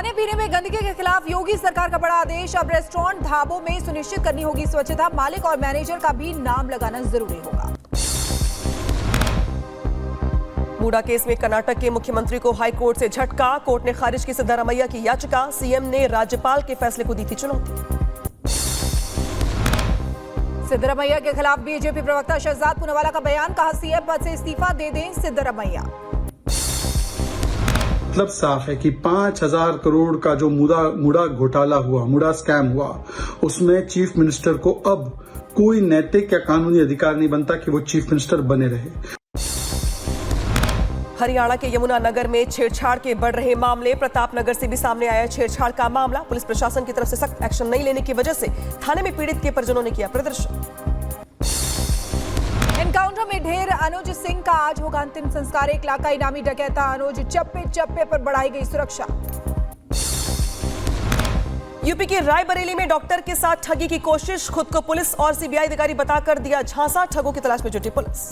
खाने पीने में गंदगी के खिलाफ योगी सरकार का बड़ा आदेश। अब रेस्टोरेंट ढाबों में सुनिश्चित करनी होगी स्वच्छता। मालिक और मैनेजर का भी नाम लगाना जरूरी होगा। मूडा केस में कर्नाटक के मुख्यमंत्री को हाई कोर्ट से झटका। कोर्ट ने खारिज की सिद्धारमैया की याचिका। सीएम ने राज्यपाल के फैसले को दी थी चुनौती। सिद्धारमैया के खिलाफ बीजेपी प्रवक्ता शहजाद पूनावाला का बयान। कहा सीएम पद से इस्तीफा दे दें सिद्धारमैया। मतलब साफ है कि 5,000 करोड़ का जो मूडा घोटाला हुआ, मूडा स्कैम हुआ, उसमें चीफ मिनिस्टर को अब कोई नैतिक या कानूनी अधिकार नहीं बनता कि वो चीफ मिनिस्टर बने रहे। हरियाणा के यमुनानगर में छेड़छाड़ के बढ़ रहे मामले। प्रतापनगर से भी सामने आया छेड़छाड़ का मामला। पुलिस प्रशासन की तरफ से सख्त एक्शन नहीं लेने की वजह से थाने में पीड़ित के परिजनों ने किया प्रदर्शन। एनकाउंटर में ढेर अनुज सिंह का आज होगा अंतिम संस्कार। 1 लाख का इनामी डकैता अनुज, चप्पे चप्पे पर बढ़ाई गई सुरक्षा। यूपी के रायबरेली में डॉक्टर के साथ ठगी की कोशिश। खुद को पुलिस और सीबीआई अधिकारी बताकर दिया झांसा। ठगों की तलाश में जुटी पुलिस।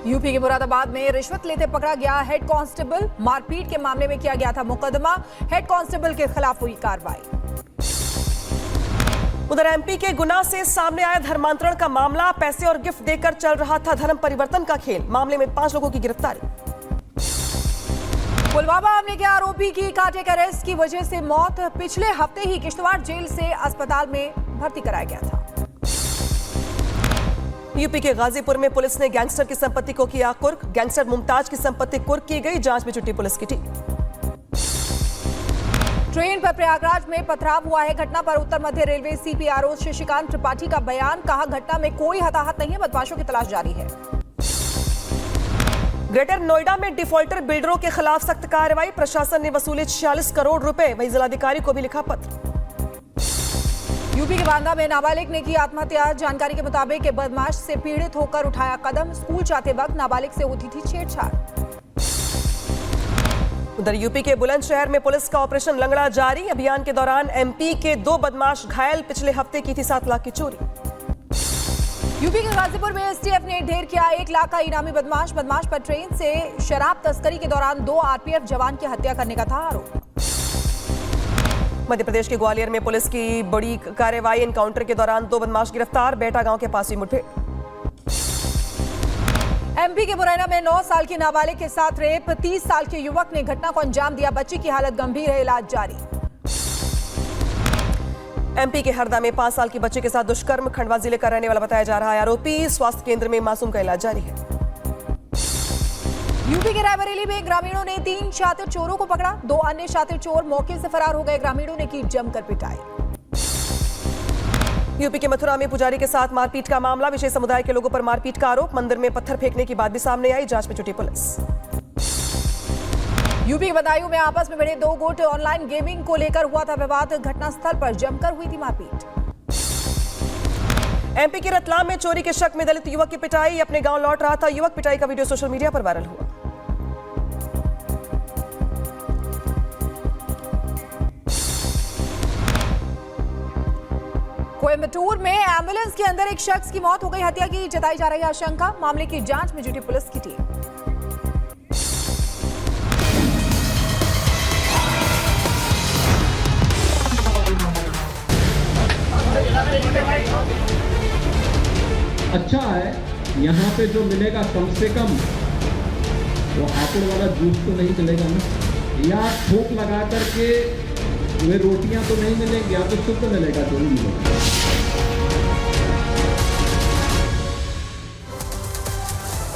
यूपी के मुरादाबाद में रिश्वत लेते पकड़ा गया हेड कांस्टेबल। मारपीट के मामले में किया गया था मुकदमा। हेड कांस्टेबल के खिलाफ हुई कार्रवाई। उधर एमपी के गुना से सामने आया धर्मांतरण का मामला। पैसे और गिफ्ट देकर चल रहा था धर्म परिवर्तन का खेल। मामले में 5 लोगों की गिरफ्तारी। पुलवामा हमले के आरोपी की कार्डियक अरेस्ट की वजह से मौत। पिछले हफ्ते ही किश्तवाड़ जेल से अस्पताल में भर्ती कराया गया था। यूपी के गाजीपुर में पुलिस ने गैंगस्टर की संपत्ति को किया कुर्क। गैंगस्टर मुमताज की संपत्ति कुर्क की गई। जांच में जुटी पुलिस की टीम। ट्रेन पर प्रयागराज में पथराव हुआ है। घटना पर उत्तर मध्य रेलवे सीपीआरओ शशिकांत त्रिपाठी का बयान। कहा घटना में कोई हताहत नहीं है, बदमाशों की तलाश जारी है। ग्रेटर नोएडा में डिफॉल्टर बिल्डरों के खिलाफ सख्त कार्रवाई। प्रशासन ने वसूले 46 करोड़ रुपए। वहीं जिलाधिकारी को भी लिखा पत्र। यूपी के बांदा में नाबालिग ने की आत्महत्या। जानकारी के मुताबिक बदमाश से पीड़ित होकर उठाया कदम। स्कूल जाते वक्त नाबालिग से होती थी छेड़छाड़। उधर यूपी के बुलंदशहर में पुलिस का ऑपरेशन लंगड़ा जारी। अभियान के दौरान एमपी के 2 बदमाश घायल। पिछले हफ्ते की थी 7 लाख की चोरी। यूपी के गाजीपुर में एसटीएफ ने ढेर किया 1 लाख का इनामी बदमाश। बदमाश पर ट्रेन से शराब तस्करी के दौरान 2 आरपीएफ जवान की हत्या करने का था आरोप। मध्य प्रदेश के ग्वालियर में पुलिस की बड़ी कार्रवाई। एनकाउंटर के दौरान 2 बदमाश गिरफ्तार। बेटा गांव के पास हुई मुठभेड़। एमपी के मुरैना में 9 साल की नाबालिग के साथ रेप। 30 साल के युवक ने घटना को अंजाम दिया। बच्ची की हालत गंभीर है, इलाज जारी। एमपी के हरदा में 5 साल की बच्चे के साथ दुष्कर्म। खंडवा जिले का रहने वाला बताया जा रहा है आरोपी। स्वास्थ्य केंद्र में मासूम का इलाज जारी है। यूपी के रायबरेली में ग्रामीणों ने 3 शातिर चोरों को पकड़ा। 2 अन्य शातिर चोर मौके से फरार हो गए। ग्रामीणों ने की जमकर पिटाई। यूपी के मथुरा में पुजारी के साथ मारपीट का मामला। विशेष समुदाय के लोगों पर मारपीट का आरोप। मंदिर में पत्थर फेंकने की बात भी सामने आई। जांच में जुटी पुलिस। यूपी के बदायूं में आपस में भिड़े 2 गुट। ऑनलाइन गेमिंग को लेकर हुआ था विवाद। घटनास्थल पर जमकर हुई थी मारपीट। एमपी के रतलाम में चोरी के शक में दलित युवक की पिटाई। अपने गांव लौट रहा था युवक। पिटाई का वीडियो सोशल मीडिया पर वायरल हुआ। कोयम्बटूर में एम्बुलेंस के अंदर एक शख्स की मौत हो गई। हत्या की जताई जा रही आशंका। मामले की जांच में जुटी पुलिस की टीम। अच्छा है यहाँ पे जो मिलेगा कम से कम वो हापुड़ वाला जूस तो नहीं मिलेगा ना, या थूक लगा करके वे रोटियां तो नहीं मिलेंगी, या तो शुद्ध मिलेगा जो नहीं मिलेगा।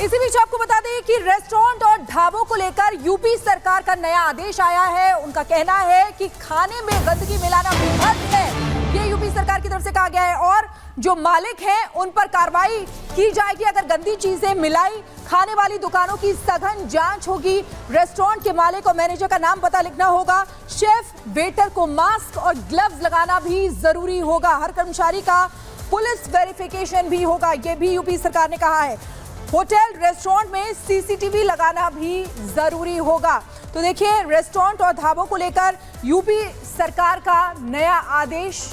इसी बीच आपको बता दें कि रेस्टोरेंट और ढाबों को लेकर यूपी सरकार का नया आदेश आया है। उनका कहना है कि खाने में गंदगी मिलाना विभत्स है, ये यूपी सरकार की तरफ से कहा गया है। और जो मालिक हैं उन पर कार्रवाई की जाएगी अगर गंदी चीजें मिलाई। खाने वाली दुकानों की सघन जांच होगी। रेस्टोरेंट के मालिक और मैनेजर का नाम पता लिखना होगा। शेफ वेटर को मास्क और ग्लव्स लगाना भी जरूरी होगा। हर कर्मचारी का पुलिस वेरिफिकेशन भी होगा, ये भी यूपी सरकार ने कहा है। होटल रेस्टोरेंट में सीसीटीवी लगाना भी जरूरी होगा। तो देखिए, रेस्टोरेंट और ढाबों को लेकर यूपी सरकार का नया आदेश।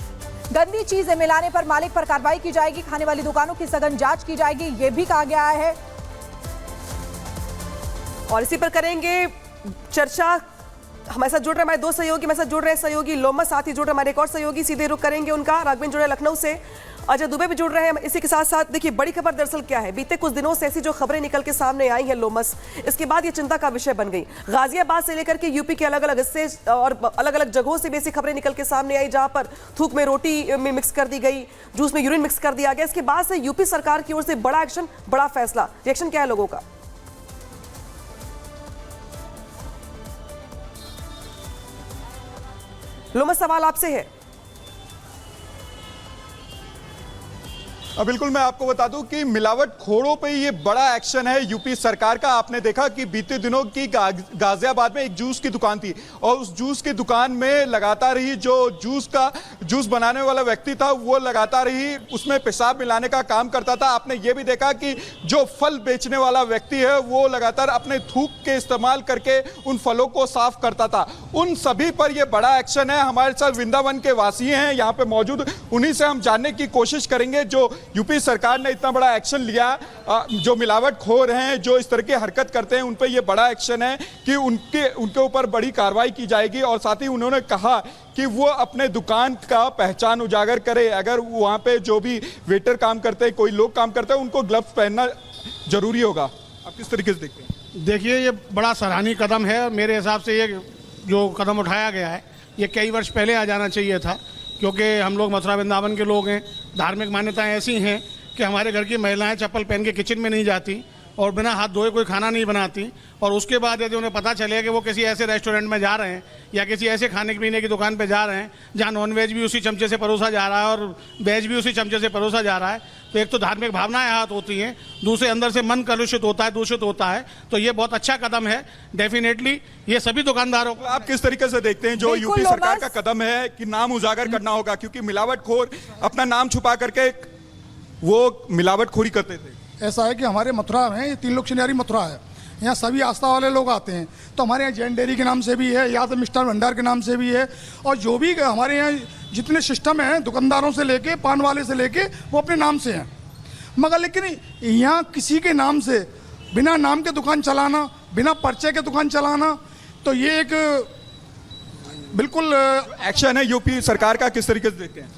गंदी चीजें मिलाने पर मालिक पर कार्रवाई की जाएगी। खाने वाली दुकानों की सघन जांच की जाएगी, यह भी कहा गया है। और इसी पर करेंगे चर्चा। हमारे साथ जुड़ रहे हमारे दो सहयोगी, हमारे साथ जुड़ रहे सहयोगी लोमस, साथ ही जुड़ रहे हमारे एक और सहयोगी, सीधे रुख करेंगे उनका। राघवेंद्र जुड़ रहे लखनऊ से, अजय दुबे भी जुड़ रहे हैं। इसी के साथ साथ देखिए बड़ी खबर दरअसल क्या है, बीते कुछ दिनों से ऐसी जो खबरें निकल के सामने आई हैं लोमस, इसके बाद ये चिंता का विषय बन गई। गाजियाबाद से लेकर के यूपी के अलग अलग हिस्से और अलग अलग जगहों से भी ऐसी खबरें निकल के सामने आई जहां पर थूक में रोटी में मिक्स कर दी गई, जूस में यूरिन मिक्स कर दिया गया। इसके बाद से यूपी सरकार की ओर से बड़ा एक्शन, बड़ा फैसला, रिएक्शन क्या है लोगों का? लोमस, सवाल आपसे है। बिल्कुल, मैं आपको बता दूं कि मिलावट खोरों पे ये बड़ा एक्शन है यूपी सरकार का। आपने देखा कि बीते दिनों की गाजियाबाद में एक जूस की दुकान थी और उस जूस की दुकान में लगातार ही जो जूस बनाने वाला व्यक्ति था वो लगातार ही उसमें पेशाब मिलाने का काम करता था। आपने ये भी देखा कि जो फल बेचने वाला व्यक्ति है वो लगातार अपने थूक के इस्तेमाल करके उन फलों को साफ करता था। उन सभी पर यह बड़ा एक्शन है। हमारे साथ वृंदावन के वासी हैं यहाँ पे मौजूद, उन्हीं से हम जानने की कोशिश करेंगे जो यूपी सरकार ने इतना बड़ा एक्शन लिया, जो मिलावटखोर हैं, जो इस तरह की हरकत करते हैं, उन पे ये बड़ा एक्शन है कि उनके ऊपर बड़ी कार्रवाई की जाएगी। और साथ ही उन्होंने कहा कि वो अपने दुकान का पहचान उजागर करे। अगर वहाँ पे जो भी वेटर काम करते हैं, कोई लोग काम करते हैं, उनको ग्लव्स पहनना जरूरी होगा। आप किस तरीके से देखते हैं? देखिए, ये बड़ा सराहनीय कदम है। मेरे हिसाब से ये जो कदम उठाया गया है ये कई वर्ष पहले आ जाना चाहिए था, क्योंकि हम लोग मथुरा वृंदावन के लोग हैं। धार्मिक मान्यताएं ऐसी हैं कि हमारे घर की महिलाएं चप्पल पहन के किचन में नहीं जाती और बिना हाथ धोए कोई खाना नहीं बनाती। और उसके बाद यदि उन्हें पता चले कि वो किसी ऐसे रेस्टोरेंट में जा रहे हैं या किसी ऐसे खाने पीने की दुकान पे जा रहे हैं जहाँ नॉनवेज भी उसी चमचे से परोसा जा रहा है और वेज भी उसी चमचे से परोसा जा रहा है, तो एक तो धार्मिक भावनाएं आहत होती हैं, दूसरे अंदर से मन कलुषित होता है, दूषित होता है। तो ये बहुत अच्छा कदम है। डेफिनेटली ये सभी दुकानदारों को। आप किस तरीके से देखते हैं जो यूपी सरकार का कदम है कि नाम उजागर करना होगा, क्योंकि मिलावटखोर अपना नाम छुपा करके वो मिलावटखोरी करते थे? ऐसा है कि हमारे मथुरा में ये 3 लोक चिन्यारी मथुरा है, यहाँ सभी आस्था वाले लोग आते हैं। तो हमारे यहाँ जैन डेयरी के नाम से भी है, या तो मिष्ठान भंडार के नाम से भी है, और जो भी हमारे यहाँ जितने सिस्टम हैं दुकानदारों से लेके पान वाले से लेके वो अपने नाम से हैं। मगर लेकिन यहाँ किसी के नाम से बिना नाम के दुकान चलाना, बिना पर्चे के दुकान चलाना, तो ये एक बिल्कुल एक्शन है यूपी सरकार का। किस तरीके से देखते हैं?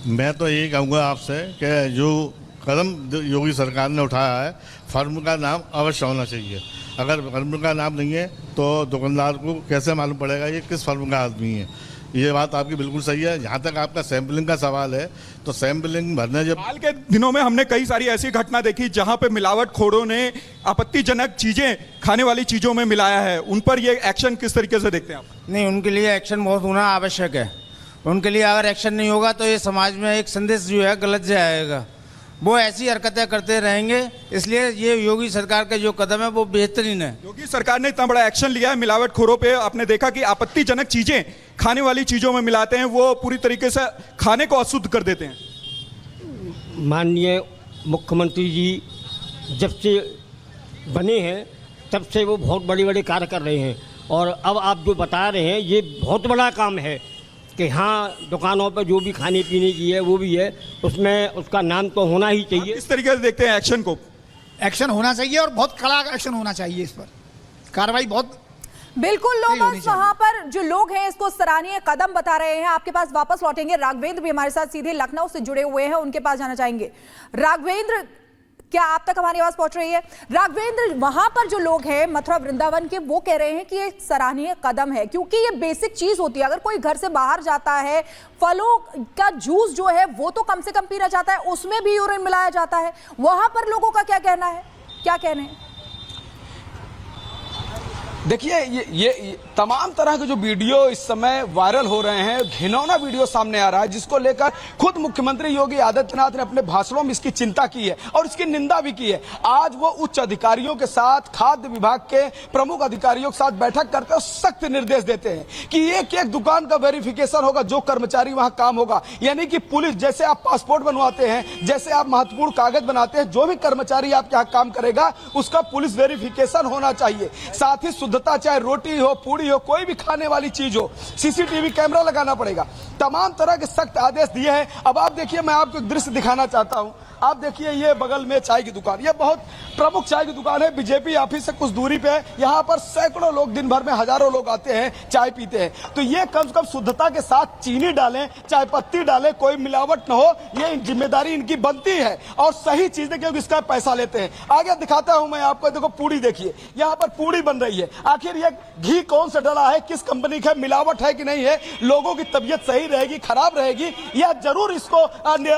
मैं तो यही कहूँगा आपसे कि जो कदम योगी सरकार ने उठाया है, फर्म का नाम अवश्य होना चाहिए। अगर फर्म का नाम नहीं है तो दुकानदार को कैसे मालूम पड़ेगा ये किस फर्म का आदमी है। ये बात आपकी बिल्कुल सही है। जहाँ तक आपका सैंपलिंग का सवाल है, तो सैंपलिंग भरने जब हाल के दिनों में हमने कई सारी ऐसी घटना देखी जहाँ पे मिलावटखोरों ने आपत्तिजनक चीजें खाने वाली चीजों में मिलाया है। उन पर ये एक्शन किस तरीके से देखते हैं आप? नहीं, उनके लिए एक्शन बहुत होना आवश्यक है। उनके लिए अगर एक्शन नहीं होगा तो ये समाज में एक संदेश जो है गलत जाएगा। वो ऐसी हरकतें करते रहेंगे, इसलिए ये योगी सरकार का जो कदम है वो बेहतरीन है। योगी सरकार ने इतना बड़ा एक्शन लिया है मिलावटखोरों पे। आपने देखा कि आपत्तिजनक चीजें खाने वाली चीजों में मिलाते हैं, वो पूरी तरीके से खाने को अशुद्ध कर देते हैं। माननीय मुख्यमंत्री जी जब से बने हैं तब से वो बहुत बड़े बड़े कार्य कर रहे हैं, और अब आप जो बता रहे हैं ये बहुत बड़ा काम है कि हाँ, दुकानों पर जो भी खाने पीने की है वो भी है, उसमें उसका नाम तो होना ही चाहिए। इस तरीके से देखते हैं एक्शन को? एक्शन होना चाहिए और बहुत कड़ा एक्शन होना चाहिए। इस पर कार्रवाई बहुत बिल्कुल लोमस, वहां पर जो लोग हैं इसको सराहनीय कदम बता रहे हैं। आपके पास वापस लौटेंगे। राघवेंद्र भी हमारे साथ सीधे लखनऊ से जुड़े हुए हैं, उनके पास जाना चाहेंगे। राघवेंद्र, क्या आप तक हमारी आवाज पहुंच रही है? राघवेंद्र, वहां पर जो लोग हैं मथुरा वृंदावन के, वो कह रहे हैं कि ये सराहनीय कदम है, क्योंकि ये बेसिक चीज होती है। अगर कोई घर से बाहर जाता है, फलों का जूस जो है वो तो कम से कम पीना चाहता है, उसमें भी यूरिन मिलाया जाता है। वहां पर लोगों का क्या कहना है, क्या कहने हैं? देखिए, ये तमाम तरह के जो वीडियो इस समय वायरल हो रहे हैं, घिनौना वीडियो सामने आ रहा है, जिसको लेकर खुद मुख्यमंत्री योगी आदित्यनाथ ने अपने भाषणों में इसकी चिंता की है और इसकी निंदा भी की है। आज वो उच्च अधिकारियों के साथ, खाद्य विभाग के प्रमुख अधिकारियों के साथ बैठक करते हैं, सख्त निर्देश देते हैं कि एक एक दुकान का वेरिफिकेशन होगा, जो कर्मचारी वहां काम होगा। यानी कि पुलिस, जैसे आप पासपोर्ट बनवाते हैं, जैसे आप महत्वपूर्ण कागज बनाते हैं, जो भी कर्मचारी आपके यहाँ काम करेगा उसका पुलिस वेरिफिकेशन होना चाहिए। साथ ही शुद्धता, चाहे रोटी हो, पूड़ी हो, कोई भी खाने वाली चीज हो, सीसीटीवी कैमरा लगाना पड़ेगा। तमाम तरह के सख्त आदेश दिए हैं। अब आप देखिए, मैं आपको एक दृश्य दिखाना चाहता हूं। आप देखिए, ये बगल में चाय की दुकान, ये बहुत प्रमुख चाय की दुकान है, बीजेपी ऑफिस से कुछ दूरी पे है। यहाँ पर सैकड़ों लोग, दिन भर में हजारों लोग आते हैं, चाय पीते हैं। तो ये कम से कम शुद्धता के साथ चीनी डालें, चाय पत्ती डालें, कोई मिलावट न हो, ये जिम्मेदारी इनकी बनती है। और सही चीज देखिए, इसका पैसा लेते हैं। आगे दिखाता हूं मैं आपको, देखो पूड़ी देखिए, यहाँ पर पूड़ी बन रही है। आखिर ये घी कौन सा डला है, किस कंपनी का, मिलावट है कि नहीं है, लोगों की तबीयत सही रहेगी, खराब रहेगी, या जरूर इसको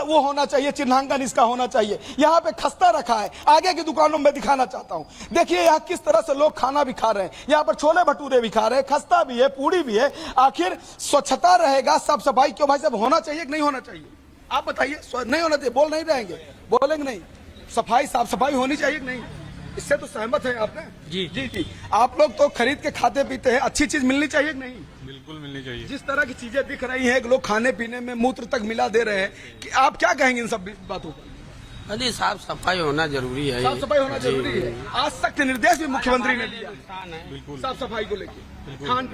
वो होना चाहिए, चिन्हांकन इसका होना चाहिए। यहाँ पे खस्ता रखा है, आगे की दुकानों में दिखाना चाहता हूँ। देखिए यहाँ किस तरह से लोग खाना भी खा रहे हैं। यहाँ पर छोले भटूरे भी खा रहे हैं, खस्ता भी है, पूड़ी भी है। आखिर स्वच्छता रहेगा, साफ सफाई क्यों भाई साहब होना चाहिए कि नहीं होना चाहिए? आप बताइए। नहीं होना चाहिए, बोल नहीं रहेंगे, बोलेंगे नहीं। सफाई, साफ सफाई होनी चाहिए कि नहीं? इससे तो सहमत है आपने? जी जी जी। आप लोग तो खरीद के खाते पीते हैं, अच्छी चीज मिलनी चाहिए कि नहीं? बिल्कुल मिलनी चाहिए। जिस तरह की चीजें दिख रही हैं, लोग खाने पीने में मूत्र तक मिला दे रहे हैं, कि आप क्या कहेंगे इन सब बातों पर? अरे साफ सफाई होना जरूरी है। साफ सफाई होना जरूरी है। आज सख्त निर्देश भी मुख्यमंत्री ने दिया साफ सफाई को लेकर। खान